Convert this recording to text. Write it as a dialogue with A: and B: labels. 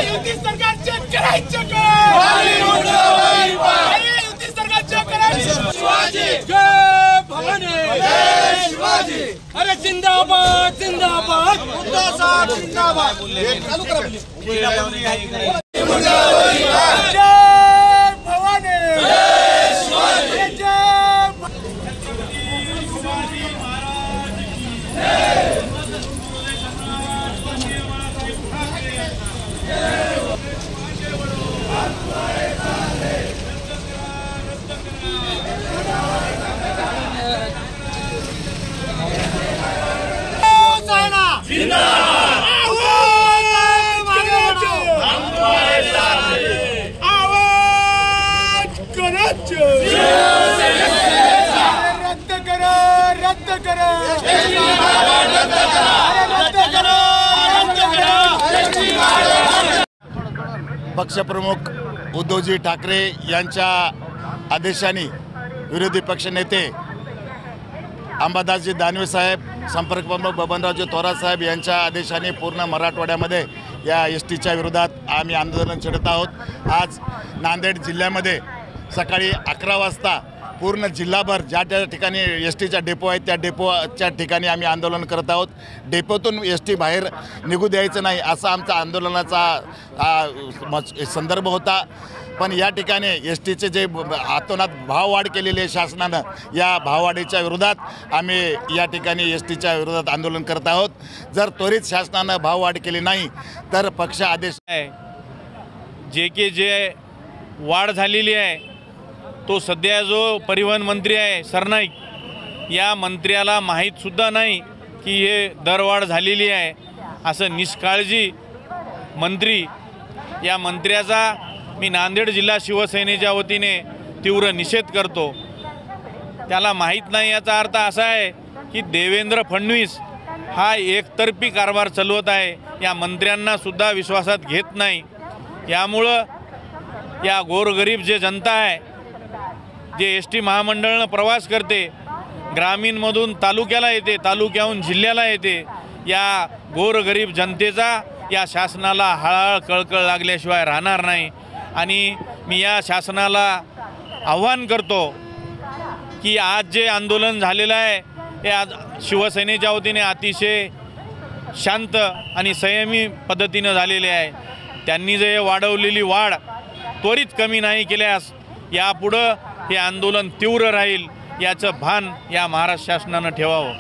A: युती सरकारचे करायचे काय? युती सरकारचे करायचे शिवाजी जय भवानी जय शिवाजी। अरे जिंदाबाद जिंदाबाद मुद्दा जिंदाबाद। चालू करा जय भवानी जय शिवाजी जय रद्द करा रद्द करा
B: पक्षप्रमुख उद्धवजी ठाकरे यांच्या आदेशाने विरोधी पक्षनेते अंबादासजी दानवे साहेब, संपर्क प्रमुख बबनरावजी थोरात साहेब यांच्या आदेशाने पूर्ण मराठवाड्यामध्ये या एसटीच्या विरोधात आम्ही आंदोलन छेडत आहोत। आज नांदेड जिल्ह्यामध्ये सकाळी 11 वाजता पूर्ण जिल्हाभर ज्या ज्या ठिकाणी एसटीच्या डेपो आहेत त्या डेपोच्या ठिकाणी आम्ही आंदोलन करत आहोत। डेपोतून एसटी बाहेर निघू द्यायचं नाही असा आमचा आंदोलनाचा संदर्भ होता। पण या ठिकाणी एसटीचे जे हातोनात भाववाढ केलेली आहे शासनानं, या भाववाढीच्या विरोधात आम्ही या ठिकाणी एसटीच्या विरोधात आंदोलन करत आहोत। जर त्वरित शासनानं भाववाढ केली नाही तर पक्ष आदेश
C: जे वाढ झालेली आहे तो सध्या जो परिवहन मंत्री आहे सरनाईक, या मंत्र्याला माहीतसुद्धा नाही की हे दरवाढ झालेली आहे असं निष्काळजी मंत्री, या मंत्र्याचा मी नांदेड जिल्हा शिवसेनेच्या वतीने तीव्र निषेध करतो। त्याला माहीत नाही याचा अर्थ असा आहे की देवेंद्र फडणवीस हा एकतर्फी कारभार चालवत आहे, या मंत्र्यांनासुद्धा विश्वासात घेत नाही। यामुळं या गोरगरीब जे जनता आहे, जे एस टी महामंडळानं प्रवास करते, ग्रामीणमधून तालुक्याला येते, तालुक्याहून जिल्ह्याला येते, या गोरगरीब जनतेचा या शासनाला हळहळ कळकळ लागल्याशिवाय राहणार नाही। आणि मी या शासनाला आव्हान करतो की आज जे आंदोलन झालेलं आहे हे आज शिवसेनेच्या वतीने अतिशय शांत आणि संयमी पद्धतीनं झालेले आहे। त्यांनी जे वाढवलेली वाढ त्वरित कमी नाही केल्यास यापुढं हे आंदोलन तीव्र राहील याचं भान या महाराष्ट्र शासनानं ठेवावं।